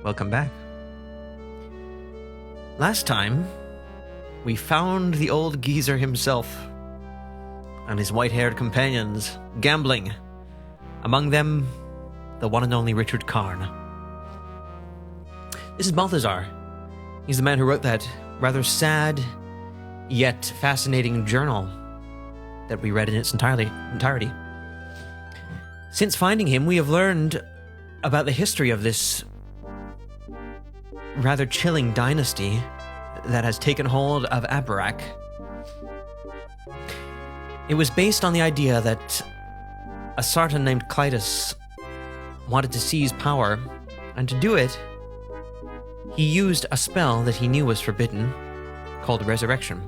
Welcome back. Last time, we found the old geezer himself and his white-haired companions gambling. Among them, the one and only Richard Karn. This is Balthazar. He's the man who wrote that rather sad, yet fascinating journal that we read in its entirety. Since finding him, we have learned about the history of this rather chilling dynasty that has taken hold of Abarak. It was based on the idea that a Sartan named Clytus wanted to seize power, and to do it, he used a spell that he knew was forbidden, called Resurrection.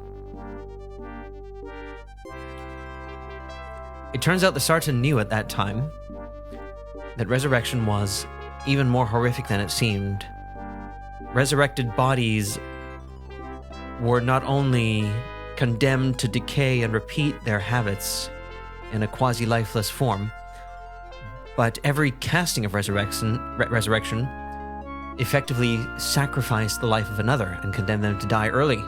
It turns out the Sartan knew at that time that Resurrection was even more horrific than it seemed. Resurrected bodies were not only condemned to decay and repeat their habits in a quasi-lifeless form, but every casting of resurrection effectively sacrificed the life of another and condemned them to die early,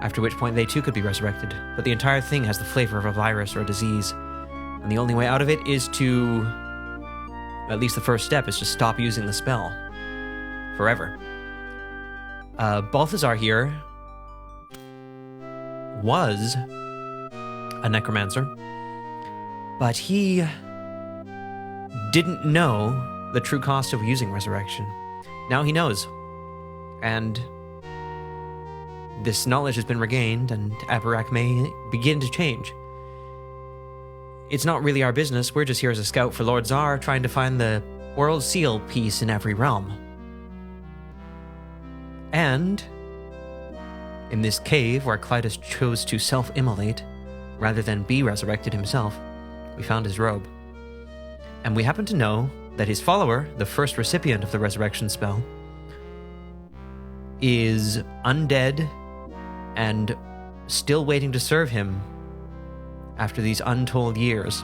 after which point they too could be resurrected. But the entire thing has the flavor of a virus or a disease, and the only way out of it is to, at least the first step, is to stop using the spell forever. Balthazar here was a necromancer, but he didn't know the true cost of using resurrection. Now he knows, and this knowledge has been regained, and Abarak may begin to change. It's not really our business. We're just here as a scout for Lord Zar, trying to find the world seal piece in every realm. And in this cave where Clytus chose to self-immolate rather than be resurrected himself, we found his robe. And we happen to know that his follower, the first recipient of the resurrection spell, is undead and still waiting to serve him after these untold years.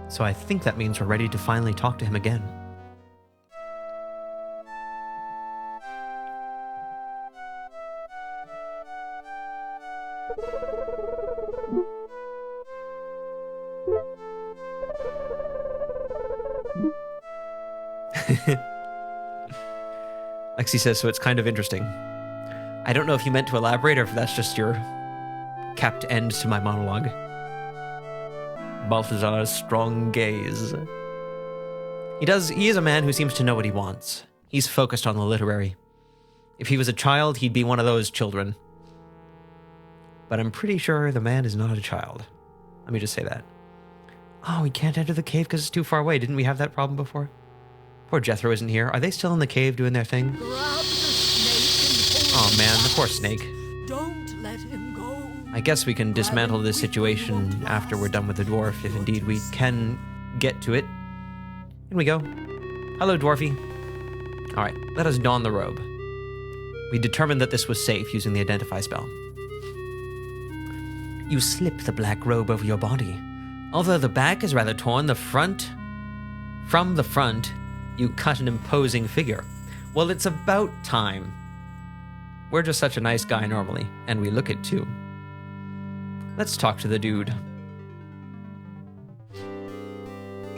So I think that means we're ready to finally talk to him again. Lexi says, so it's kind of interesting. I don't know if you meant to elaborate or if that's just your capped end to my monologue. Balthazar's strong gaze. He is a man who seems to know what he wants. He's focused on the literary. If he was a child, he'd be one of those children. But I'm pretty sure the man is not a child. Let me just say that. Oh, we can't enter the cave because it's too far away. Didn't we have that problem before? Poor Jethro isn't here. Are they still in the cave doing their thing? Oh man, the poor snake. Don't let him go. I guess we can dismantle this situation after we're done with the dwarf, if indeed we can get to it. In we go. Hello, dwarfy. Alright, let us don the robe. We determined that this was safe using the identify spell. You slip the black robe over your body. Although the back is rather torn, from the front, you cut an imposing figure. Well, it's about time. We're just such a nice guy normally, and we look it too. Let's talk to the dude.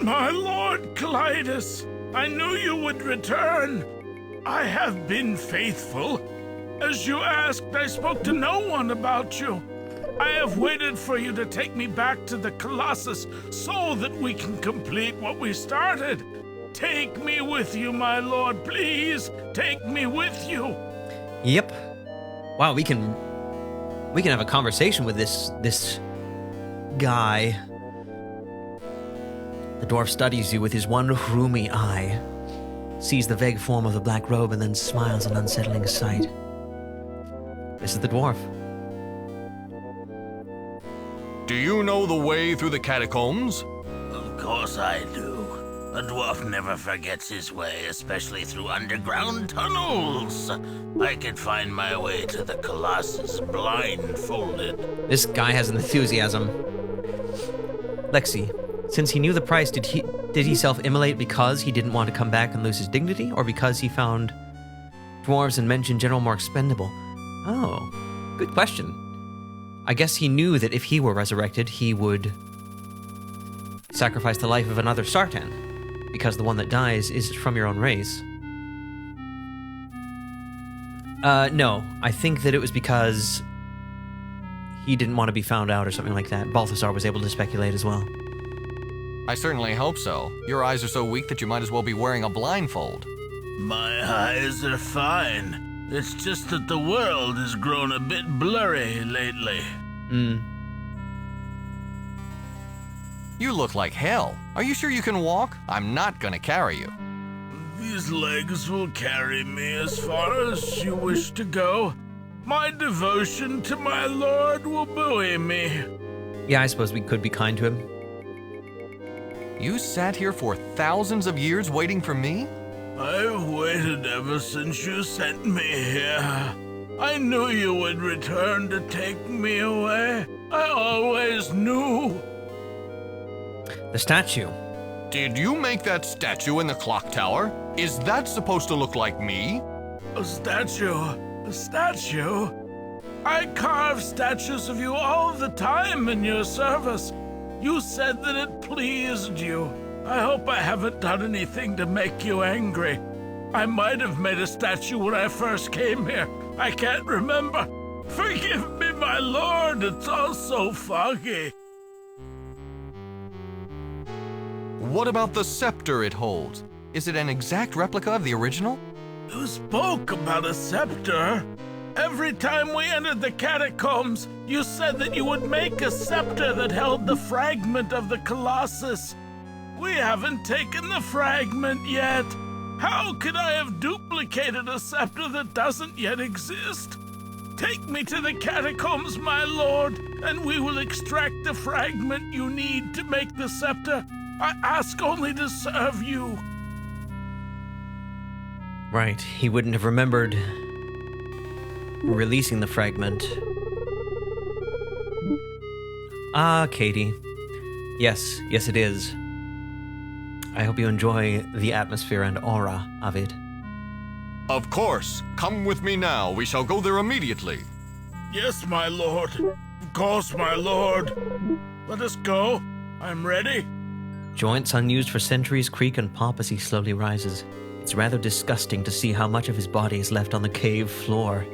My lord Clytus, I knew you would return. I have been faithful. As you asked, I spoke to no one about you. I have waited for you to take me back to the Colossus so that we can complete what we started. Take me with you, my lord, please. Take me with you. Yep. Wow, we can have a conversation with this guy. The dwarf studies you with his one rheumy eye, sees the vague form of the black robe, and then smiles an unsettling sight. This is the dwarf. Do you know the way through the catacombs? Of course I do. A dwarf never forgets his way, especially through underground tunnels. I could find my way to the Colossus blindfolded. This guy has enthusiasm. Lexi, since he knew the price, did Did he self-immolate because he didn't want to come back and lose his dignity, or because he found dwarves and mensch in general more expendable? Oh, good question. I guess he knew that if he were resurrected, he would sacrifice the life of another Sartan, because the one that dies is from your own race. No, I think that it was because he didn't want to be found out or something like that. Balthasar was able to speculate as well. I certainly hope so. Your eyes are so weak that you might as well be wearing a blindfold. My eyes are fine. It's just that the world has grown a bit blurry lately. You look like hell. Are you sure you can walk? I'm not gonna carry you. These legs will carry me as far as you wish to go. My devotion to my lord will buoy me. Yeah, I suppose we could be kind to him. You sat here for thousands of years waiting for me? I've waited ever since you sent me here. I knew you would return to take me away. I always knew. The statue. Did you make that statue in the clock tower? Is that supposed to look like me? A statue? A statue? I carve statues of you all the time in your service. You said that it pleased you. I hope I haven't done anything to make you angry. I might have made a statue when I first came here. I can't remember. Forgive me, my lord. It's all so foggy. What about the scepter it holds? Is it an exact replica of the original? You spoke about a scepter. Every time we entered the catacombs, you said that you would make a scepter that held the fragment of the Colossus. We haven't taken the fragment yet. How could I have duplicated a scepter that doesn't yet exist? Take me to the catacombs, my lord, and we will extract the fragment you need to make the scepter. I ask only to serve you. Right, he wouldn't have remembered releasing the fragment. Ah, Katie. Yes, yes it is. I hope you enjoy the atmosphere and aura of it. Of course. Come with me now. We shall go there immediately. Yes, my lord. Of course, my lord. Let us go. I'm ready. Joints unused for centuries creak and pop as he slowly rises. It's rather disgusting to see how much of his body is left on the cave floor.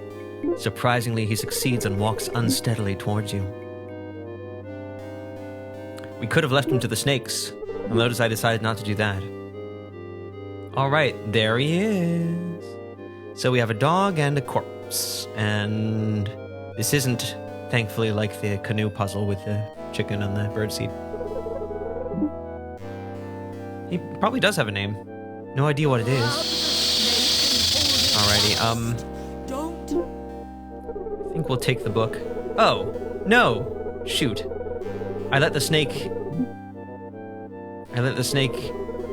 Surprisingly, he succeeds and walks unsteadily towards you. We could have left him to the snakes. You'll notice I decided not to do that. Alright, there he is. So we have a dog and a corpse. And this isn't, thankfully, like the canoe puzzle with the chicken and the birdseed. He probably does have a name. No idea what it is. Alrighty, I think we'll take the book. Oh, no! Shoot. I let the snake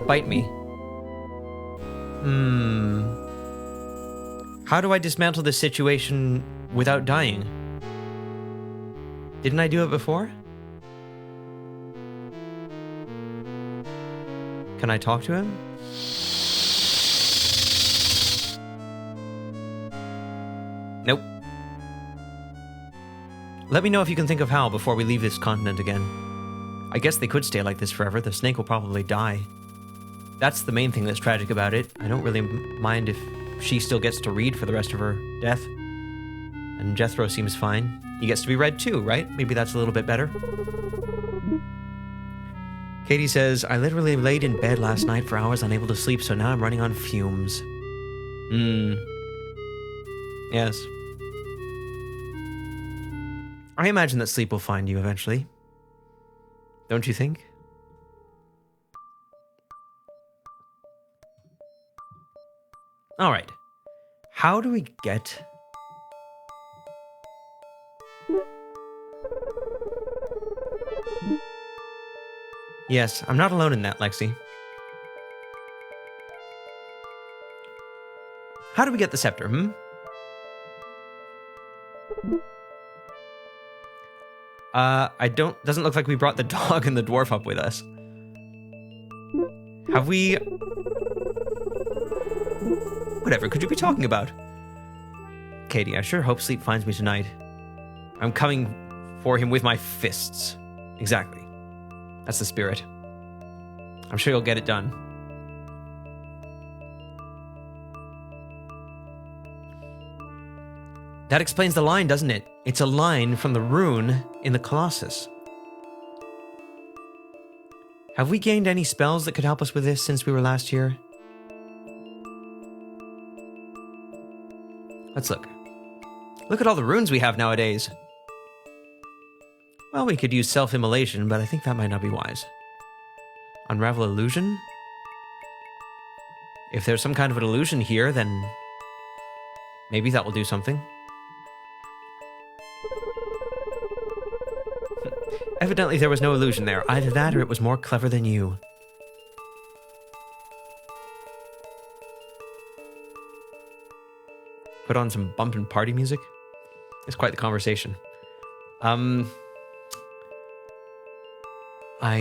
bite me. How do I dismantle this situation without dying? Didn't I do it before? Can I talk to him? Nope. Let me know if you can think of how before we leave this continent again. I guess they could stay like this forever. The snake will probably die. That's the main thing that's tragic about it. I don't really mind if she still gets to read for the rest of her death. And Jethro seems fine. He gets to be read too, right? Maybe that's a little bit better. Katie says, I literally laid in bed last night for hours unable to sleep, so now I'm running on fumes. Yes. I imagine that sleep will find you eventually. Don't you think? Alright. How do we get... Yes, I'm not alone in that, Lexi. How do we get the scepter, doesn't look like we brought the dog and the dwarf up with us. Have we... Whatever could you be talking about? Katie, I sure hope sleep finds me tonight. I'm coming for him with my fists. Exactly. That's the spirit. I'm sure you'll get it done. That explains the line, doesn't it? It's a line from the rune in the Colossus. Have we gained any spells that could help us with this since we were last here? Let's look. Look at all the runes we have nowadays. Well, we could use self-immolation, but I think that might not be wise. Unravel illusion? If there's some kind of an illusion here, then maybe that will do something. Evidently there was no illusion there. Either that or it was more clever than you. Put on some bumpin' party music. It's quite the conversation. I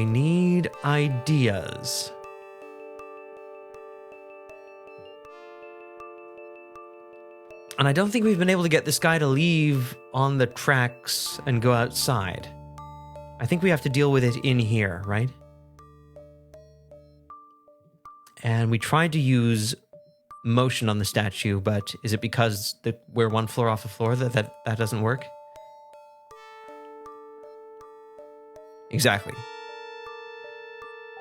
need ideas. And I don't think we've been able to get this guy to leave on the tracks and go outside. I think we have to deal with it in here, right? And we tried to use motion on the statue, but is it because we're one floor off the floor that doesn't work? Exactly.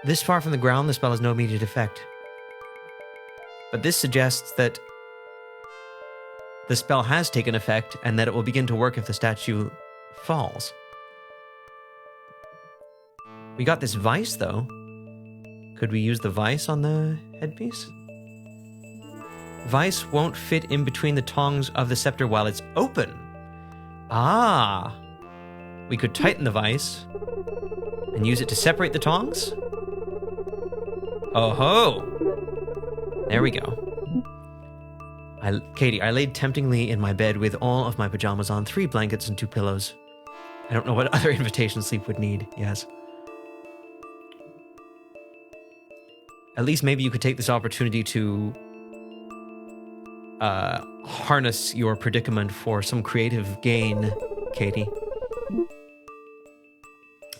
This far from the ground, the spell has no immediate effect. But this suggests that the spell has taken effect and that it will begin to work if the statue falls. We got this vice, though. Could we use the vice on the headpiece? Vice won't fit in between the tongs of the scepter while it's open. Ah! We could tighten the vice and use it to separate the tongs? Oh ho! There we go. Katie, I laid temptingly in my bed with all of my pajamas on, 3 blankets and 2 pillows. I don't know what other invitation sleep would need, yes. At least maybe you could take this opportunity to harness your predicament for some creative gain, Katie.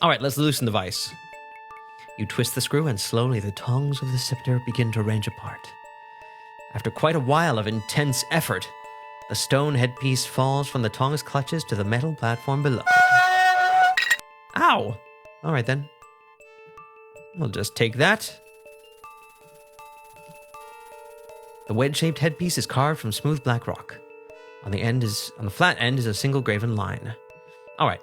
All right, let's loosen the vice. You twist the screw and slowly the tongs of the scepter begin to range apart. After quite a while of intense effort, the stone headpiece falls from the tongs' clutches to the metal platform below. Ow! All right then. We'll just take that. The wedge-shaped headpiece is carved from smooth black rock. On the flat end is a single graven line. All right.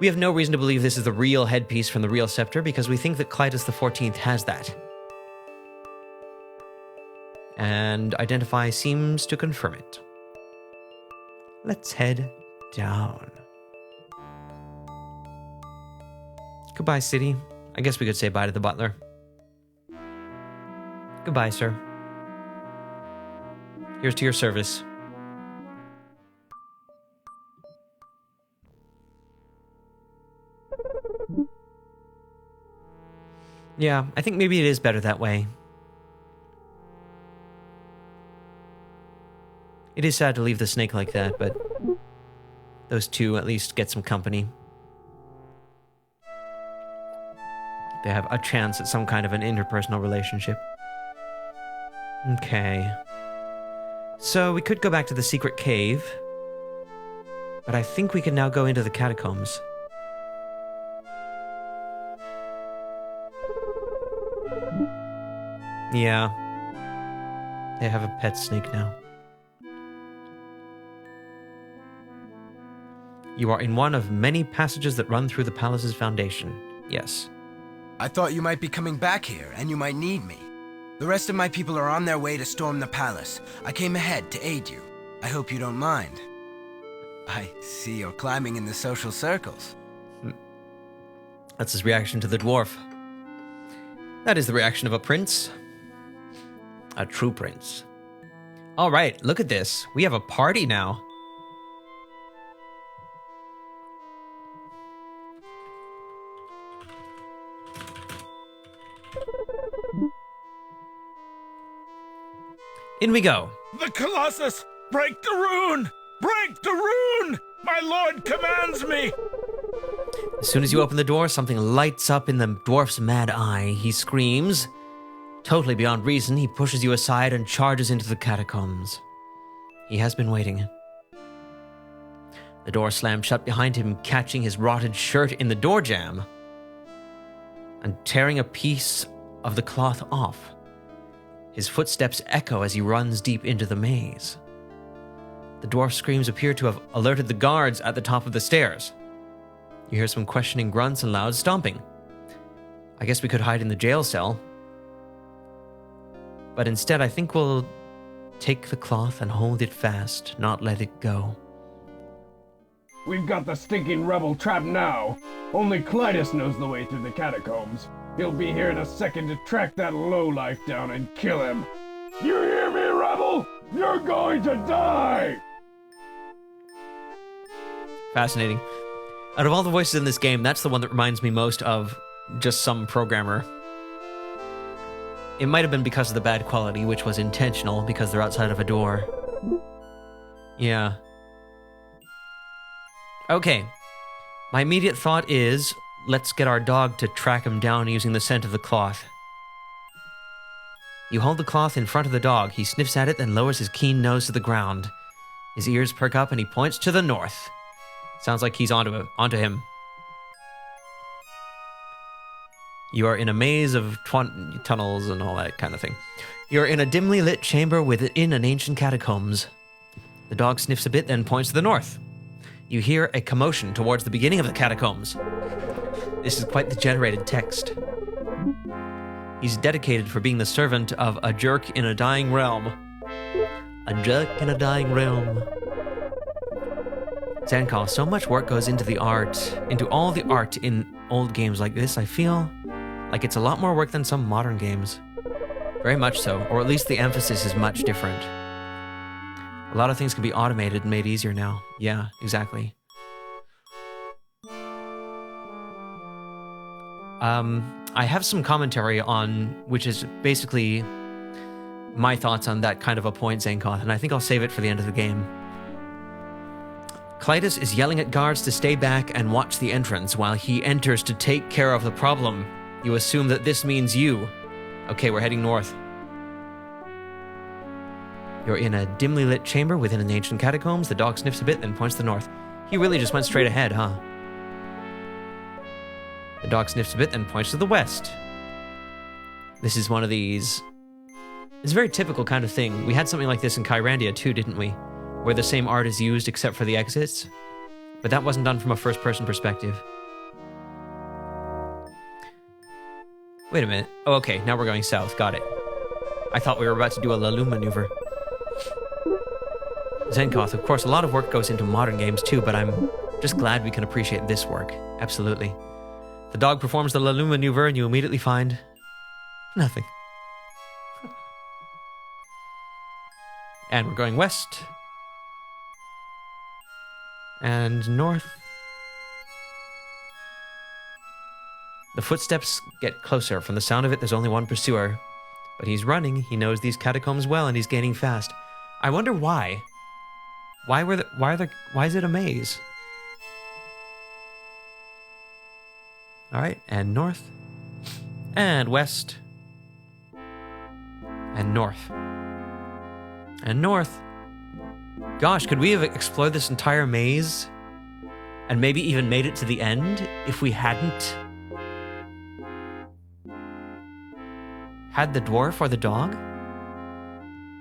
We have no reason to believe this is the real headpiece from the real scepter because we think that Clytus XIV has that. And Identify seems to confirm it. Let's head down. Goodbye, city. I guess we could say bye to the butler. Goodbye, sir. Here's to your service. Yeah, I think maybe it is better that way. It is sad to leave the snake like that, but those two at least get some company. They have a chance at some kind of an interpersonal relationship. Okay. So we could go back to the secret cave, but I think we can now go into the catacombs. Yeah. They have a pet snake now. You are in one of many passages that run through the palace's foundation. Yes. I thought you might be coming back here, and you might need me. The rest of my people are on their way to storm the palace. I came ahead to aid you. I hope you don't mind. I see you're climbing in the social circles. That's his reaction to the dwarf. That is the reaction of a prince. A true prince. All right, look at this. We have a party now. In we go. The Colossus! Break the rune! Break the rune! My lord commands me! As soon as you open the door, something lights up in the dwarf's mad eye. He screams. Totally beyond reason, he pushes you aside and charges into the catacombs. He has been waiting. The door slams shut behind him, catching his rotted shirt in the door jamb and tearing a piece of the cloth off. His footsteps echo as he runs deep into the maze. The dwarf's screams appear to have alerted the guards at the top of the stairs. You hear some questioning grunts and loud stomping. I guess we could hide in the jail cell. But instead, I think we'll take the cloth and hold it fast, not let it go. We've got the stinking rebel trapped now. Only Clytus knows the way through the catacombs. He'll be here in a second to track that lowlife down and kill him. You hear me, rebel? You're going to die! Fascinating. Out of all the voices in this game, that's the one that reminds me most of just some programmer. It might have been because of the bad quality, which was intentional because they're outside of a door. Yeah. Okay. My immediate thought is, let's get our dog to track him down using the scent of the cloth. You hold the cloth in front of the dog. He sniffs at it, then lowers his keen nose to the ground. His ears perk up and he points to the north. Sounds like he's onto him. You are in a maze of tunnels and all that kind of thing. You're in a dimly lit chamber within an ancient catacombs. The dog sniffs a bit, then points to the north. You hear a commotion towards the beginning of the catacombs. This is quite the generated text. He's dedicated for being the servant of a jerk in a dying realm. A jerk in a dying realm. Zankal, so much work goes into the art, into all the art in old games like this. I feel like it's a lot more work than some modern games. Very much so, or at least the emphasis is much different. A lot of things can be automated and made easier now. Yeah, exactly. I have some commentary on, which is basically my thoughts on that kind of a point, Zankoth, and I think I'll save it for the end of the game. Clytus is yelling at guards to stay back and watch the entrance while he enters to take care of the problem. You assume that this means you. Okay, we're heading north. You're in a dimly lit chamber within an ancient catacombs. The dog sniffs a bit, then points to the north. He really just went straight ahead, huh? The dog sniffs a bit, then points to the west. This is one of these... It's a very typical kind of thing. We had something like this in Kyrandia too, didn't we? Where the same art is used except for the exits. But that wasn't done from a first-person perspective. Wait a minute. Oh, okay, now we're going south. Got it. I thought we were about to do a Lalu maneuver. Zenkoth, of course, a lot of work goes into modern games too, but I'm just glad we can appreciate this work. Absolutely. The dog performs the Lalu maneuver and you immediately find... nothing. And we're going west. And north. The footsteps get closer. From the sound of it, there's only one pursuer. But he's running. He knows these catacombs well, and he's gaining fast. I wonder why. Why is it a maze? All right, and north. And west. And north. And north. Gosh, could we have explored this entire maze and maybe even made it to the end if we hadn't had the dwarf or the dog?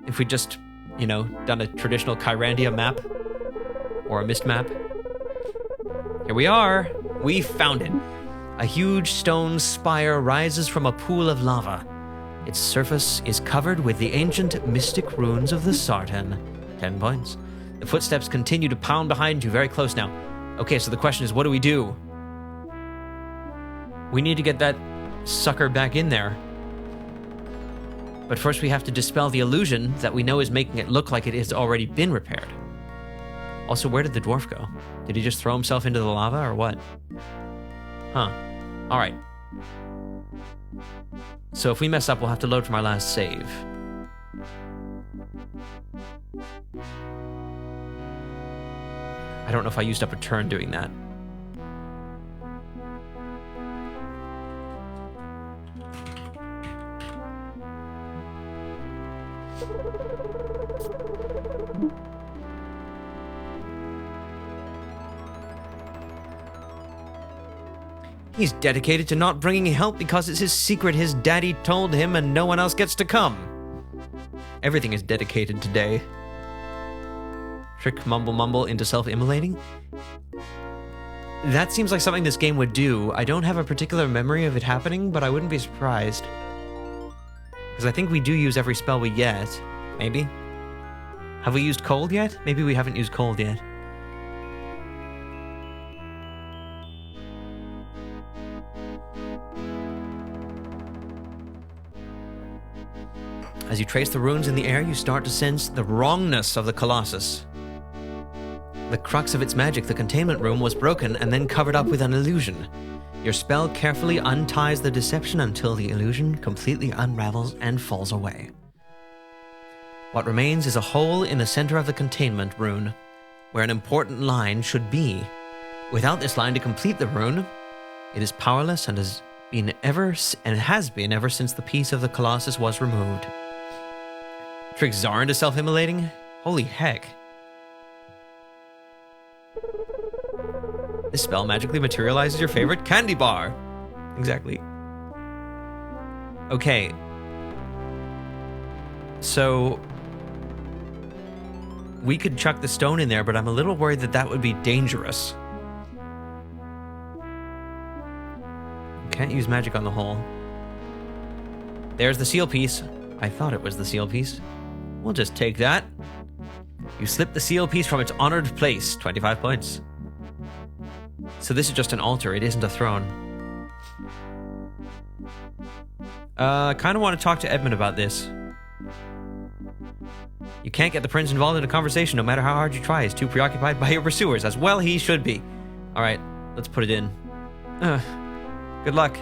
If we just, you know, done a traditional Kyrandia map or a mist map. Here we are. We found it. A huge stone spire rises from a pool of lava. Its surface is covered with the ancient mystic runes of the Sartan. 10 points. The footsteps continue to pound behind you, very close now. Okay, so the question is, what do we do? We need to get that sucker back in there. But first we have to dispel the illusion that we know is making it look like it has already been repaired. Also, where did the dwarf go? Did he just throw himself into the lava or what? Huh. Alright. So if we mess up, we'll have to load from our last save. I don't know if I used up a turn doing that. He's dedicated to not bringing help because it's his secret his daddy told him and no one else gets to come. Everything is dedicated today. Trick mumble mumble into self-immolating? That seems like something this game would do. I don't have a particular memory of it happening, but I wouldn't be surprised. Because I think we do use every spell we get. Maybe? Have we used cold yet? Maybe we haven't used cold yet. As you trace the runes in the air, you start to sense the wrongness of the Colossus. The crux of its magic, the containment room, was broken and then covered up with an illusion. Your spell carefully unties the deception until the illusion completely unravels and falls away. What remains is a hole in the center of the containment rune, where an important line should be. Without this line to complete the rune, it is powerless and has been ever since the piece of the Colossus was removed. Trick Czar into self-immolating? Holy heck. This spell magically materializes your favorite candy bar. Exactly. Okay. So we could chuck the stone in there, but I'm a little worried that that would be dangerous. Can't use magic on the hole. There's the seal piece. I thought it was the seal piece. We'll just take that. You slip the seal piece from its honored place. 25 points. So this is just an altar. It isn't a throne. Kind of want to talk to Edmund about this. You can't get the prince involved in a conversation no matter how hard you try. He's too preoccupied by your pursuers, as well he should be. Alright, let's put it in. Good luck.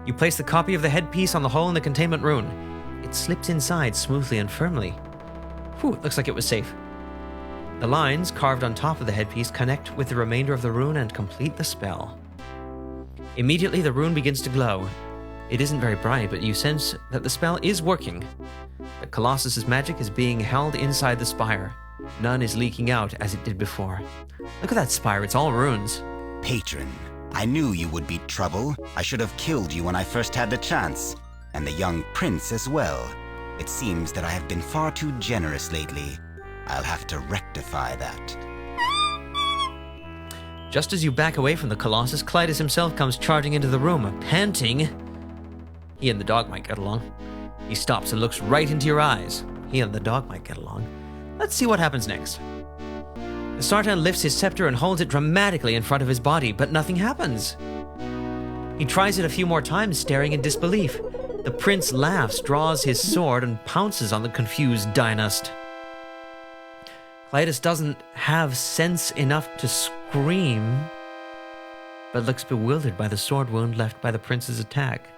You place the copy of the headpiece on the hole in the containment rune. It slips inside smoothly and firmly. Whew, looks like it was safe. The lines carved on top of the headpiece connect with the remainder of the rune and complete the spell. Immediately, the rune begins to glow. It isn't very bright, but you sense that the spell is working. The Colossus's magic is being held inside the spire. None is leaking out as it did before. Look at that spire, it's all runes. Patron, I knew you would be trouble. I should have killed you when I first had the chance. And the young prince as well. It seems that I have been far too generous lately. I'll have to rectify that. Just as you back away from the Colossus, Clytus himself comes charging into the room, panting. He and the dog might get along. He stops and looks right into your eyes. He and the dog might get along. Let's see what happens next. The Sartan lifts his scepter and holds it dramatically in front of his body, but nothing happens. He tries it a few more times, staring in disbelief. The prince laughs, draws his sword, and pounces on the confused dynast. Clytus doesn't have sense enough to scream, but looks bewildered by the sword wound left by the prince's attack.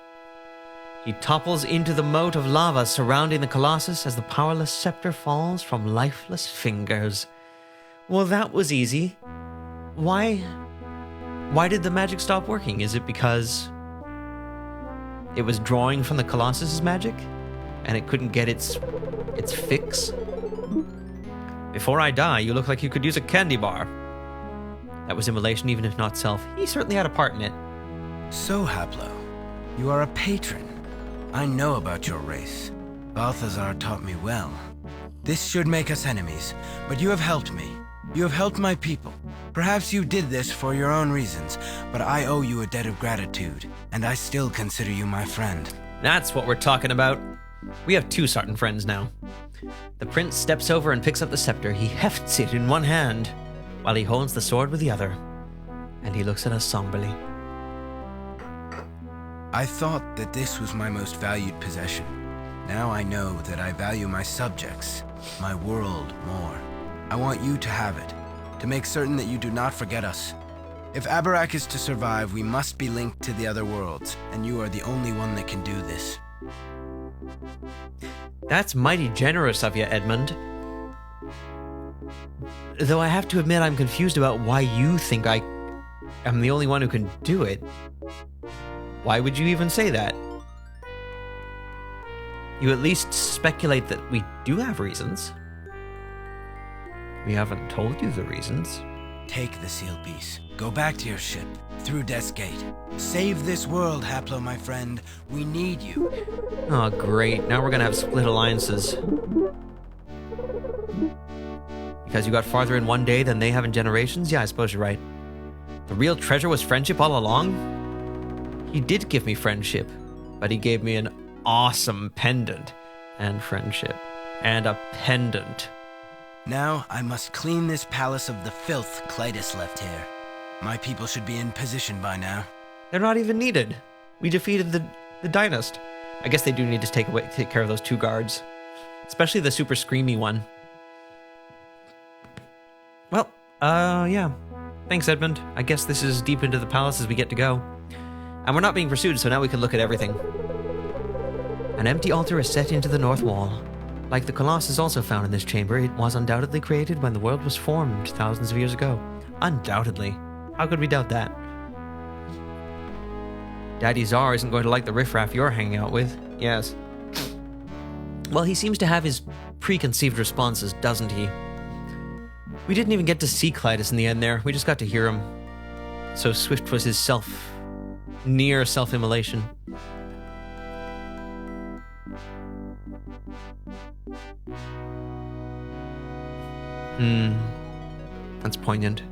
He topples into the moat of lava surrounding the Colossus as the powerless scepter falls from lifeless fingers. Well, that was easy. Why did the magic stop working? Is it because it was drawing from the Colossus's magic and it couldn't get its fix? Before I die, you look like you could use a candy bar. That was immolation, even if not self. He certainly had a part in it. So, Haplo, you are a patron. I know about your race. Balthazar taught me well. This should make us enemies, but you have helped me. You have helped my people. Perhaps you did this for your own reasons, but I owe you a debt of gratitude, and I still consider you my friend. That's what we're talking about. We have two Sartan friends now. The prince steps over and picks up the scepter. He hefts it in one hand, while he holds the sword with the other, and he looks at us somberly. I thought that this was my most valued possession. Now I know that I value my subjects, my world, more. I want you to have it, to make certain that you do not forget us. If Abarak is to survive, we must be linked to the other worlds, and you are the only one that can do this. That's mighty generous of you, Edmund. Though I have to admit I'm confused about why you think I am the only one who can do it. Why would you even say that? You at least speculate that we do have reasons. We haven't told you the reasons. Take the seal piece. Go back to your ship, through Death's Gate. Save this world, Haplo, my friend. We need you. Oh, great. Now we're gonna have split alliances. Because you got farther in one day than they have in generations? Yeah, I suppose you're right. The real treasure was friendship all along? He did give me friendship, but he gave me an awesome pendant and friendship. And a pendant. Now, I must clean this palace of the filth Clytus left here. My people should be in position by now. They're not even needed. We defeated the Dynast. I guess they do need to take care of those 2 guards. Especially the super screamy one. Well, yeah. Thanks, Edmund. I guess this is deep into the palace as we get to go. And we're not being pursued, so now we can look at everything. An empty altar is set into the north wall. Like the Colossus also found in this chamber, it was undoubtedly created when the world was formed thousands of years ago. Undoubtedly. How could we doubt that? Daddy Czar isn't going to like the riffraff you're hanging out with. Yes. Well, he seems to have his preconceived responses, doesn't he? We didn't even get to see Clytus in the end there. We just got to hear him. So swift was his near self-immolation. That's poignant.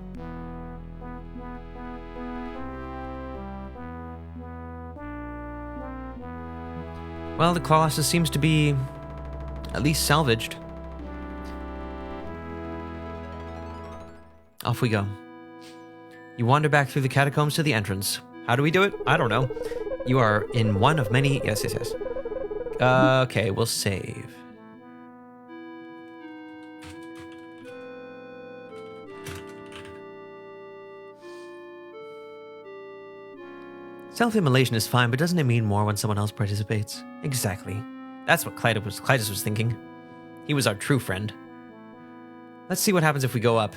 Well, the Colossus seems to be at least salvaged. Off we go. You wander back through the catacombs to the entrance. How do we do it? I don't know. You are in one of many... Yes. Okay, we'll save. Self-immolation is fine, but doesn't it mean more when someone else participates? Exactly. That's what Clytus was thinking. He was our true friend. Let's see what happens if we go up.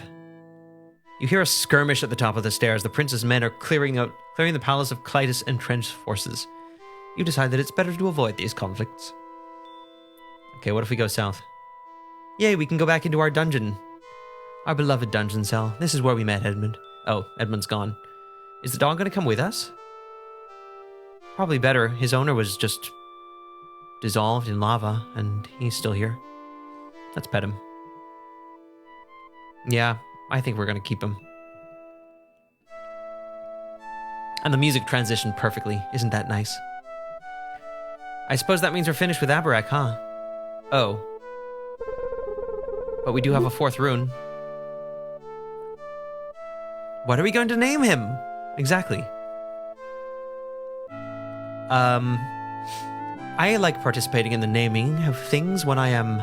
You hear a skirmish at the top of the stairs. The prince's men are clearing the palace of Clytus' entrenched forces. You decide that it's better to avoid these conflicts. Okay, what if we go south? Yay, we can go back into our dungeon. Our beloved dungeon cell. This is where we met Edmund. Oh, Edmund's gone. Is the dog going to come with us? Probably better. His owner was just dissolved in lava, and he's still here. Let's pet him. Yeah, I think we're going to keep him. And the music transitioned perfectly. Isn't that nice? I suppose that means we're finished with Abarak, huh? Oh. But we do have a 4th rune. What are we going to name him? Exactly. I like participating in the naming of things when I am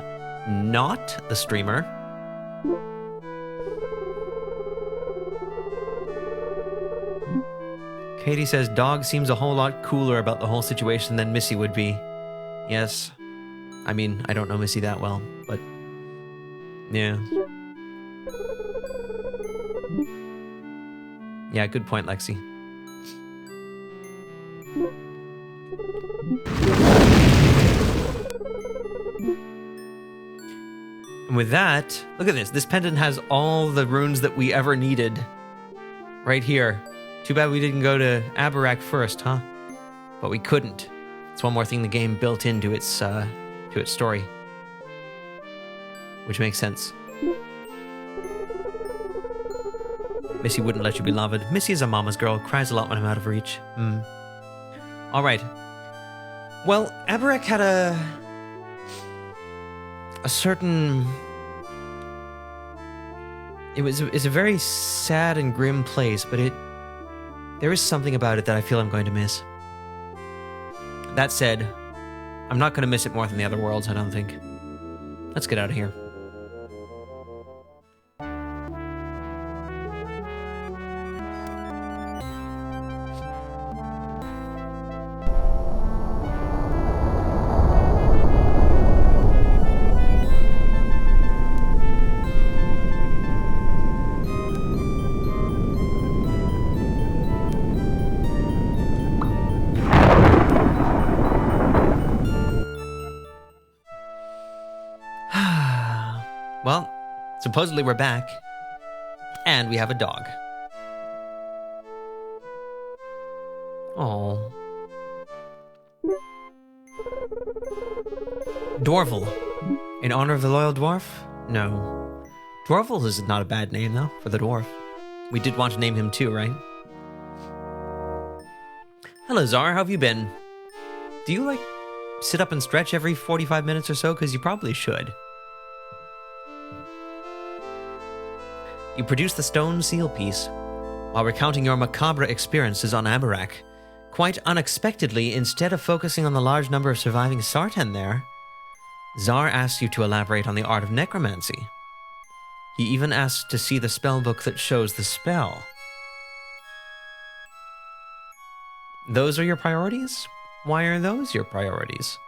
not the streamer. Katie says dog seems a whole lot cooler about the whole situation than Missy would be. Yes. I mean, I don't know Missy that well, but yeah. Yeah, good point, Lexi. And with that, look at this. This pendant has all the runes that we ever needed. Right here. Too bad we didn't go to Abarak first, huh? But we couldn't. It's one more thing the game built into its story. Which makes sense. Missy wouldn't let you be loved. Missy is a mama's girl, cries a lot when I'm out of reach. Alright. Well, Abarak had a certain... It's a very sad and grim place, but there is something about it that I feel I'm going to miss. That said, I'm not going to miss it more than the other worlds, I don't think. Let's get out of here. Well, supposedly we're back. And we have a dog. Oh. Dwarvel. In honor of the loyal dwarf? No. Dwarvel is not a bad name, though, for the dwarf. We did want to name him too, right? Hello, Zar. How have you been? Do you, like, sit up and stretch every 45 minutes or so? Because you probably should. You produce the stone seal piece while recounting your macabre experiences on Abarak. Quite unexpectedly, instead of focusing on the large number of surviving Sartan there, Zar asks you to elaborate on the art of necromancy. He even asks to see the spell book that shows the spell. Those are your priorities? Why are those your priorities?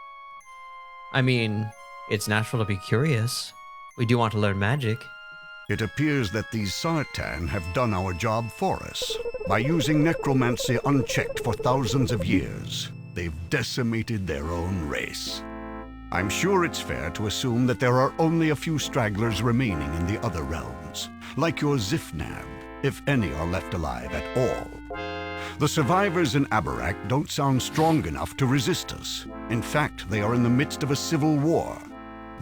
I mean, it's natural to be curious. We do want to learn magic. It appears that these Sartan have done our job for us. By using necromancy unchecked for thousands of years, they've decimated their own race. I'm sure it's fair to assume that there are only a few stragglers remaining in the other realms, like your Zifnab, if any are left alive at all. The survivors in Abarak don't sound strong enough to resist us. In fact, they are in the midst of a civil war.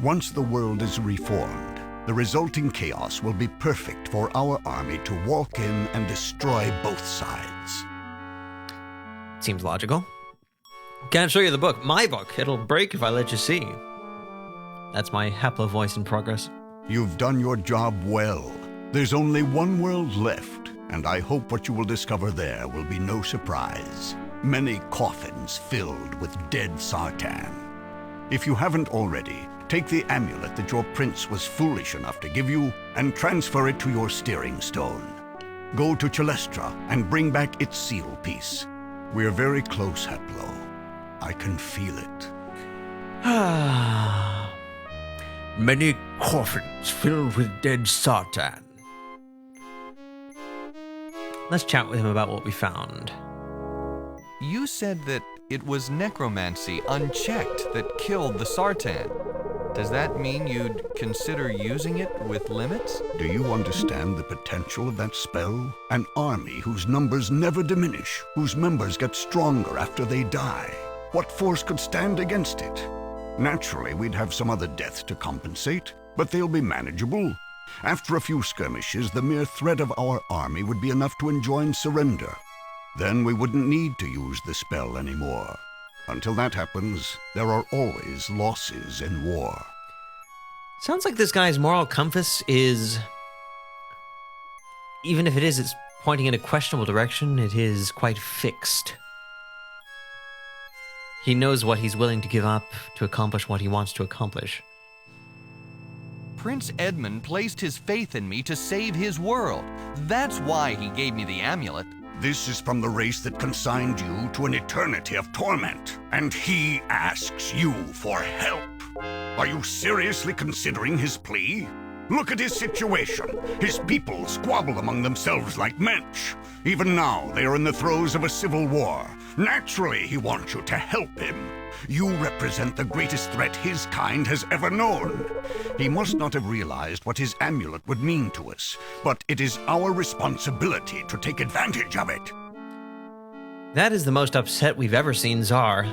Once the world is reformed, the resulting chaos will be perfect for our army to walk in and destroy both sides. Seems logical. Can't show you the book. My book. It'll break if I let you see. That's my Haplo voice in progress. You've done your job well. There's only one world left, and I hope what you will discover there will be no surprise. Many coffins filled with dead Sartan. If you haven't already, take the amulet that your prince was foolish enough to give you and transfer it to your steering stone. Go to Chelestra and bring back its seal piece. We're very close, Haplo. I can feel it. Many coffins filled with dead Sartan. Let's chat with him about what we found. You said that it was necromancy unchecked that killed the Sartan. Does that mean you'd consider using it with limits? Do you understand the potential of that spell? An army whose numbers never diminish, whose members get stronger after they die. What force could stand against it? Naturally, we'd have some other deaths to compensate, but they'll be manageable. After a few skirmishes, the mere threat of our army would be enough to enjoin surrender. Then we wouldn't need to use the spell anymore. Until that happens, there are always losses in war. Sounds like this guy's moral compass is... Even if it is, it's pointing in a questionable direction, it is quite fixed. He knows what he's willing to give up to accomplish what he wants to accomplish. Prince Edmund placed his faith in me to save his world. That's why he gave me the amulet. This is from the race that consigned you to an eternity of torment, and he asks you for help. Are you seriously considering his plea? Look at his situation. His people squabble among themselves like mensch. Even now, they are in the throes of a civil war. Naturally, he wants you to help him. You represent the greatest threat his kind has ever known. He must not have realized what his amulet would mean to us, but it is our responsibility to take advantage of it. That is the most upset we've ever seen Zar.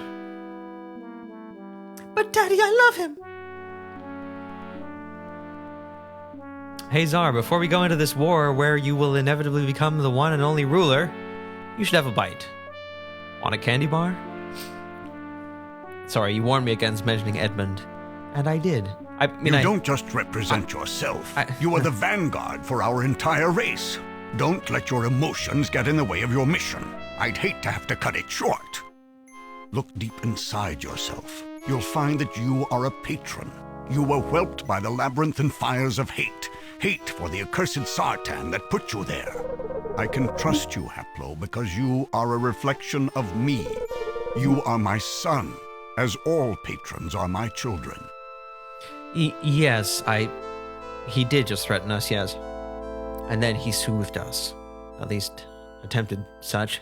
But Daddy, I love him! Hey Zar, before we go into this war where you will inevitably become the one and only ruler, you should have a bite. Want a candy bar? Sorry, you warned me against mentioning Edmund, and I did. You don't just represent yourself. You are the vanguard for our entire race. Don't let your emotions get in the way of your mission. I'd hate to have to cut it short. Look deep inside yourself. You'll find that you are a patron. You were whelped by the labyrinthine fires of hate. Hate for the accursed Sartan that put you there. I can trust you, Haplo, because you are a reflection of me. You are my son, as all patrons are my children. Yes, he did just threaten us, yes. And then he soothed us. At least, attempted such.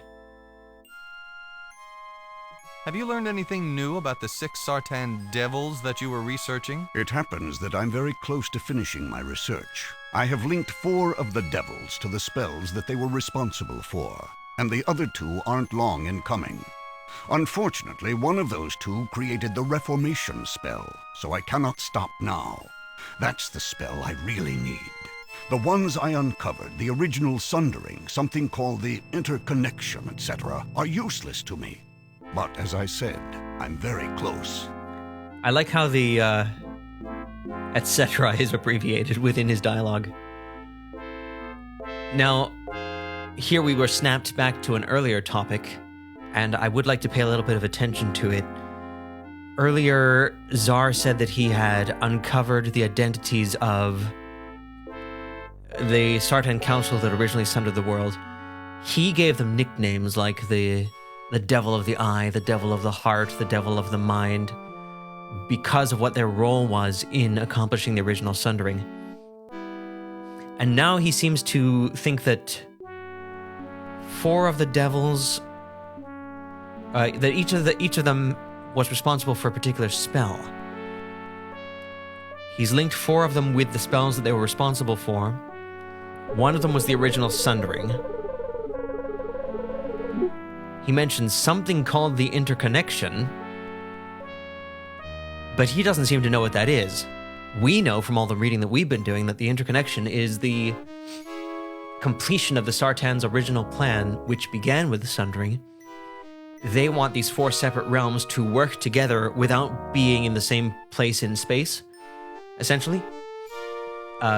Have you learned anything new about the 6 Sartan devils that you were researching? It happens that I'm very close to finishing my research. I have linked 4 of the devils to the spells that they were responsible for, and the other 2 aren't long in coming. Unfortunately, one of those 2 created the Reformation spell, so I cannot stop now. That's the spell I really need. The ones I uncovered, the original sundering, something called the interconnection, etc., are useless to me. But as I said, I'm very close. I like how the etc. is abbreviated within his dialogue. Now, here we were snapped back to an earlier topic, and I would like to pay a little bit of attention to it. Earlier, Zar said that he had uncovered the identities of the Sartan Council that originally sundered the world. He gave them nicknames like the Devil of the Eye, the Devil of the Heart, the Devil of the Mind, because of what their role was in accomplishing the original sundering. And now he seems to think that 4 of the devils, that each of them was responsible for a particular spell. He's linked 4 of them with the spells that they were responsible for. One of them was the original sundering. He mentions something called the interconnection, but he doesn't seem to know what that is. We know from all the reading that we've been doing that the interconnection is the completion of the Sartan's original plan, which began with the sundering. They want these 4 separate realms to work together without being in the same place in space, essentially.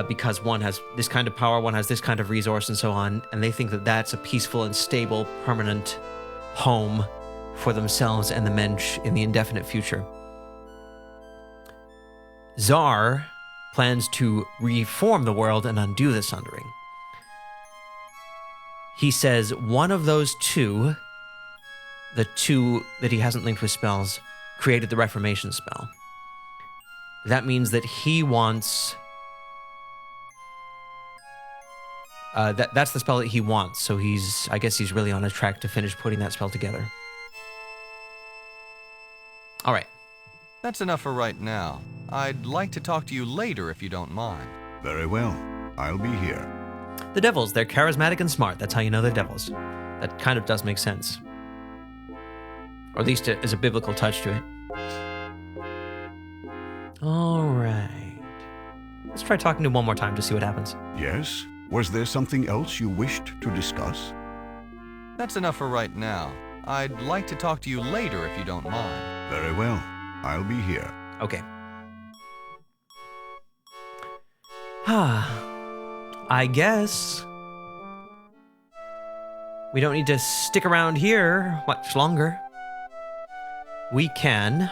Because one has this kind of power, one has this kind of resource, and so on, and they think that that's a peaceful and stable, permanent home for themselves and the Mensch in the indefinite future. Zar plans to reform the world and undo the sundering. He says one of those 2, the 2 that he hasn't linked with spells, created the Reformation spell. That means that he wants... that's the spell that he wants, so I guess he's really on a track to finish putting that spell together. All right. That's enough for right now. I'd like to talk to you later if you don't mind. Very well. I'll be here. The devils, they're charismatic and smart. That's how you know they're devils. That kind of does make sense. Or at least there's a biblical touch to it. All right. Let's try talking to him one more time to see what happens. Yes? Was there something else you wished to discuss? That's enough for right now. I'd like to talk to you later if you don't mind. Very well. I'll be here. Okay. I guess we don't need to stick around here much longer. We can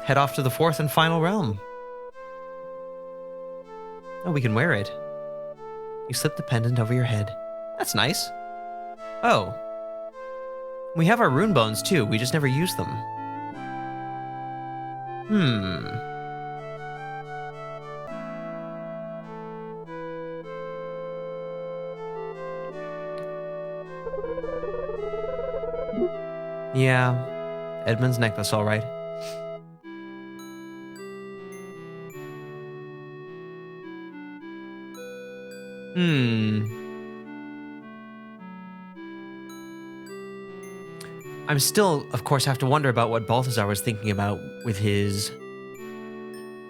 head off to the 4th and final realm. Oh, we can wear it. You slip the pendant over your head. That's nice. Oh. We have our rune bones too, we just never use them. Yeah, Edmund's necklace, all right. I'm still, of course, have to wonder about what Balthazar was thinking about with his,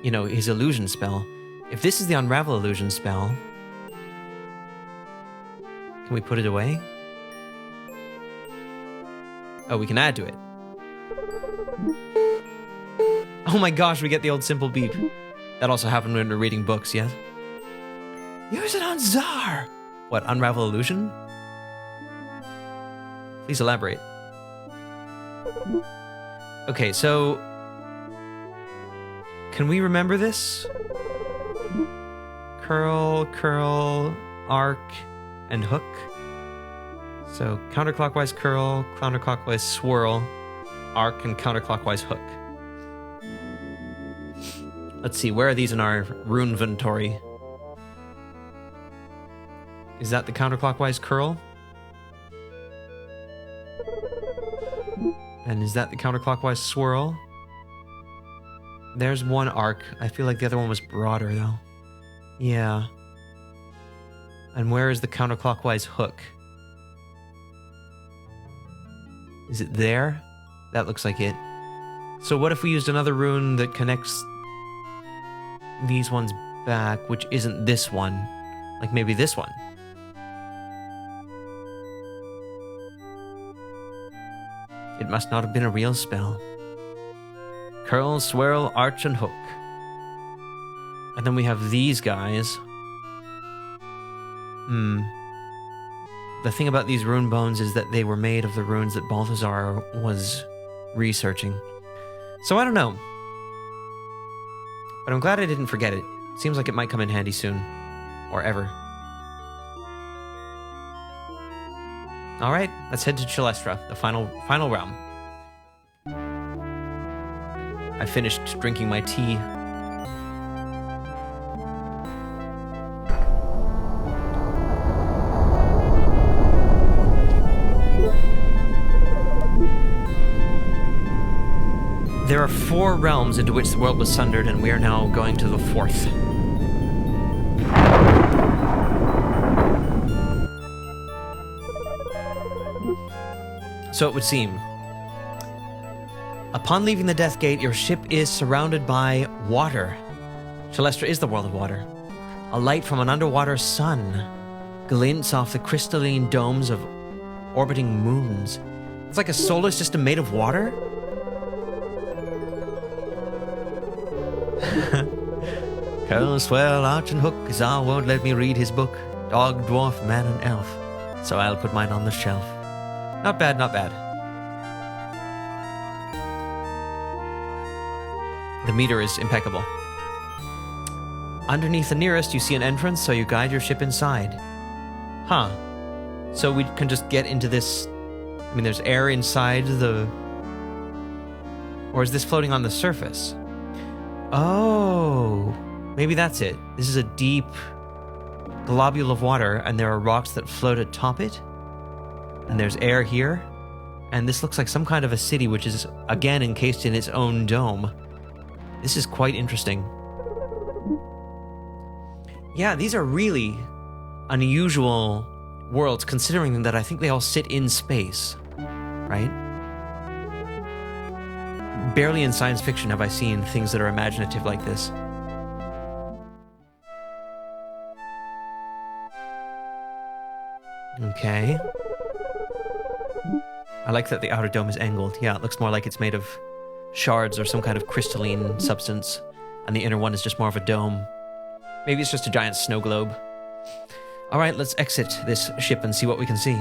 his illusion spell. If this is the Unravel illusion spell, can we put it away? Oh, we can add to it. Oh my gosh, we get the old simple beep. That also happened when we were reading books, yes? Use it on Zar! What, Unravel illusion? Please elaborate. Okay, so... can we remember this? Curl, curl, arc, and hook. So counterclockwise curl, counterclockwise swirl, arc, and counterclockwise hook. Let's see, where are these in our rune inventory? Is that the counterclockwise curl? And is that the counterclockwise swirl? There's one arc. I feel like the other one was broader, though. Yeah. And where is the counterclockwise hook? Is it there? That looks like it. So what if we used another rune that connects these ones back, which isn't this one? Like maybe this one? It must not have been a real spell. Curl, swirl, arch, and hook. And then we have these guys. The thing about these rune bones is that they were made of the runes that Balthazar was researching. So I don't know. But I'm glad I didn't forget it. Seems like it might come in handy soon. Or ever. Alright, let's head to Chelestra, the final realm. I finished drinking my tea. There are 4 realms into which the world was sundered, and we are now going to the 4th. So it would seem. Upon leaving the Death Gate, your ship is surrounded by water. Chelestra is the world of water. A light from an underwater sun glints off the crystalline domes of orbiting moons. It's like a solar system made of water? Curl, swell, arch, and hook. Czar won't let me read his book. Dog, dwarf, man, and elf. So I'll put mine on the shelf. Not bad, not bad. The meter is impeccable. Underneath the nearest, you see an entrance, so you guide your ship inside. Huh. So we can just get into this... I mean, there's air inside the... Or is this floating on the surface? Oh... Maybe that's it. This is a deep globule of water, and there are rocks that float atop it. And there's air here. And this looks like some kind of a city, which is, again, encased in its own dome. This is quite interesting. Yeah, these are really unusual worlds, considering that I think they all sit in space, right? Barely in science fiction have I seen things that are imaginative like this. Okay. I like that the outer dome is angled. Yeah, it looks more like it's made of shards or some kind of crystalline substance, and the inner one is just more of a dome. Maybe it's just a giant snow globe. Alright, let's exit this ship and see what we can see.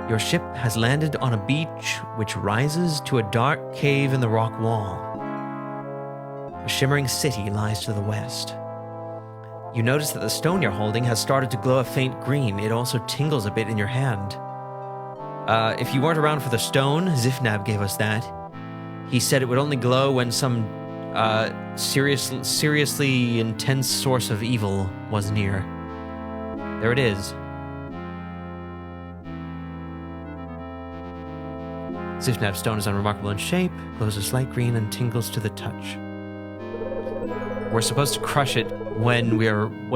Your ship has landed on a beach which rises to a dark cave in the rock wall. A shimmering city lies to the west. You notice that the stone you're holding has started to glow a faint green. It also tingles a bit in your hand. If you weren't around for the stone, Zifnab gave us that. He said it would only glow when some seriously intense source of evil was near. There it is. Zifnab's stone is unremarkable in shape, glows a slight green, and tingles to the touch. We're supposed to crush it when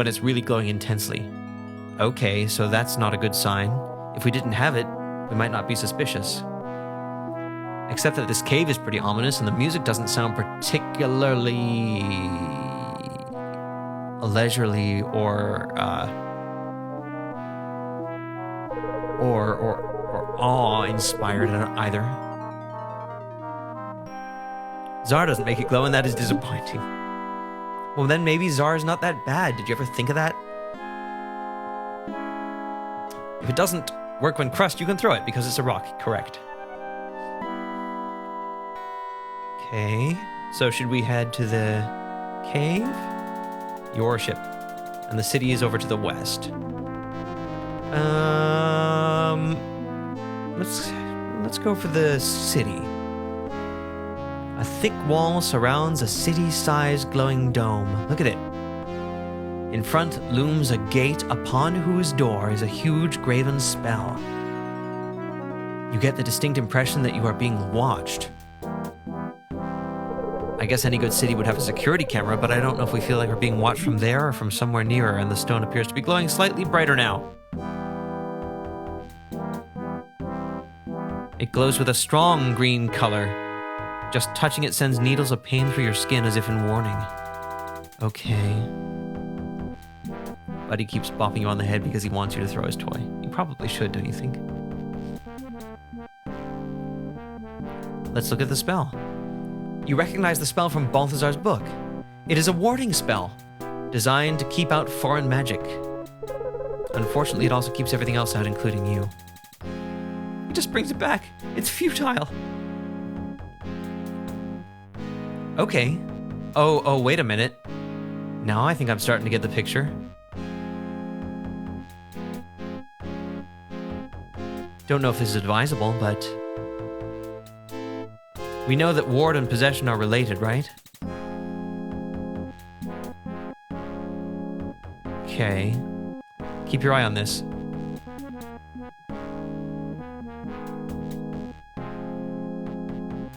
it's really glowing intensely. Okay, so that's not a good sign. If we didn't have it, we might not be suspicious. Except that this cave is pretty ominous, and the music doesn't sound particularly leisurely or awe-inspired either. Zar doesn't make it glow, and that is disappointing. Well, then maybe Zar's not that bad. Did you ever think of that? If it doesn't work when crushed, you can throw it because it's a rock. Correct. Okay. So should we head to the cave? Your ship. And the city is over to the west. Let's go for the city. A thick wall surrounds a city-sized glowing dome. Look at it. In front looms a gate upon whose door is a huge graven spell. You get the distinct impression that you are being watched. I guess any good city would have a security camera, but I don't know if we feel like we're being watched from there or from somewhere nearer, and the stone appears to be glowing slightly brighter now. It glows with a strong green color. Just touching it sends needles of pain through your skin as if in warning. Okay. Buddy keeps bopping you on the head because he wants you to throw his toy. He probably should, don't you think? Let's look at the spell. You recognize the spell from Balthazar's book. It is a warding spell, designed to keep out foreign magic. Unfortunately, it also keeps everything else out, including you. It just brings it back. It's futile. Okay. Oh, wait a minute. Now I think I'm starting to get the picture. Don't know if this is advisable, but we know that ward and possession are related, right? Okay. Keep your eye on this.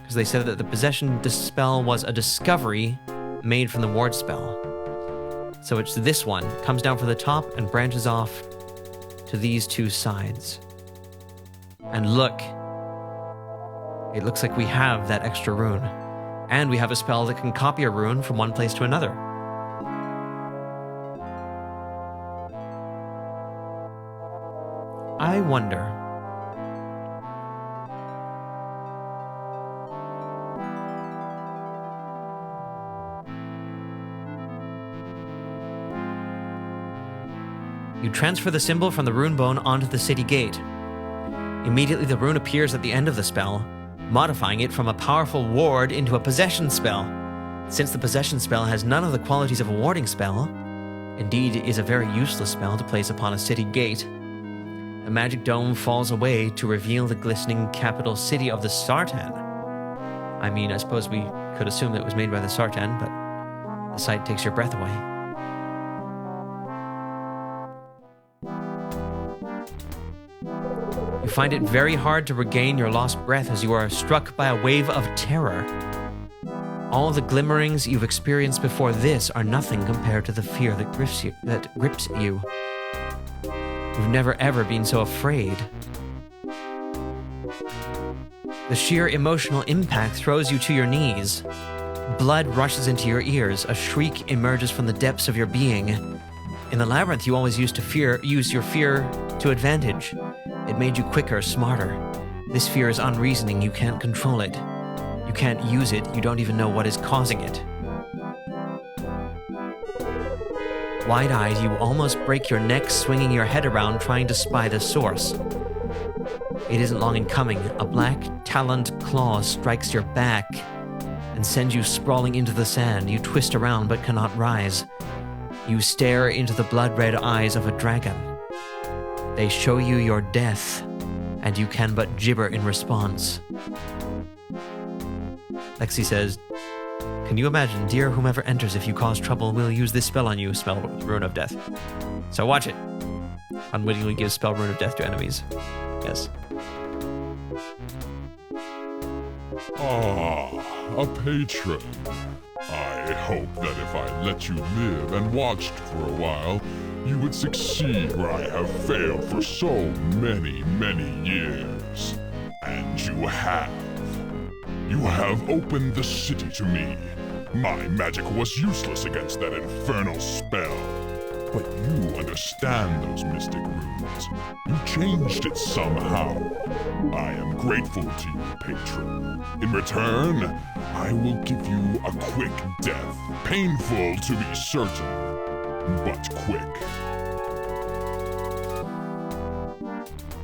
Because they said that the possession spell was a discovery made from the ward spell. So it's this one. Comes down from the top and branches off to these two sides. And look. It looks like we have that extra rune. And we have a spell that can copy a rune from one place to another. I wonder. You transfer the symbol from the rune bone onto the city gate. Immediately the rune appears at the end of the spell, modifying it from a powerful ward into a possession spell. Since the possession spell has none of the qualities of a warding spell, indeed is a very useless spell to place upon a city gate, the magic dome falls away to reveal the glistening capital city of the Sartan. I mean, I suppose we could assume that it was made by the Sartan, but the sight takes your breath away. You find it very hard to regain your lost breath as you are struck by a wave of terror. All the glimmerings you've experienced before this are nothing compared to the fear that grips you. You've never ever been so afraid. The sheer emotional impact throws you to your knees. Blood rushes into your ears. A shriek emerges from the depths of your being. In the labyrinth, you always used to use your fear to advantage. It made you quicker, smarter. This fear is unreasoning. You can't control it. You can't use it. You don't even know what is causing it. Wide-eyed, you almost break your neck swinging your head around trying to spy the source. It isn't long in coming. A black, taloned claw strikes your back and sends you sprawling into the sand. You twist around but cannot rise. You stare into the blood-red eyes of a dragon. They show you your death, and you can but gibber in response. Lexi says, "Can you imagine, dear whomever enters, if you cause trouble, we'll use this spell on you, spell Rune of Death." So watch it. Unwittingly gives spell Rune of Death to enemies. Yes. Ah, a patron. I hope that if I let you live and watched for a while, you would succeed where I have failed for so many, many years. And you have. You have opened the city to me. My magic was useless against that infernal spell. But you understand those mystic runes. You changed it somehow. I am grateful to you, patron. In return, I will give you a quick death. Painful to be certain, but quick.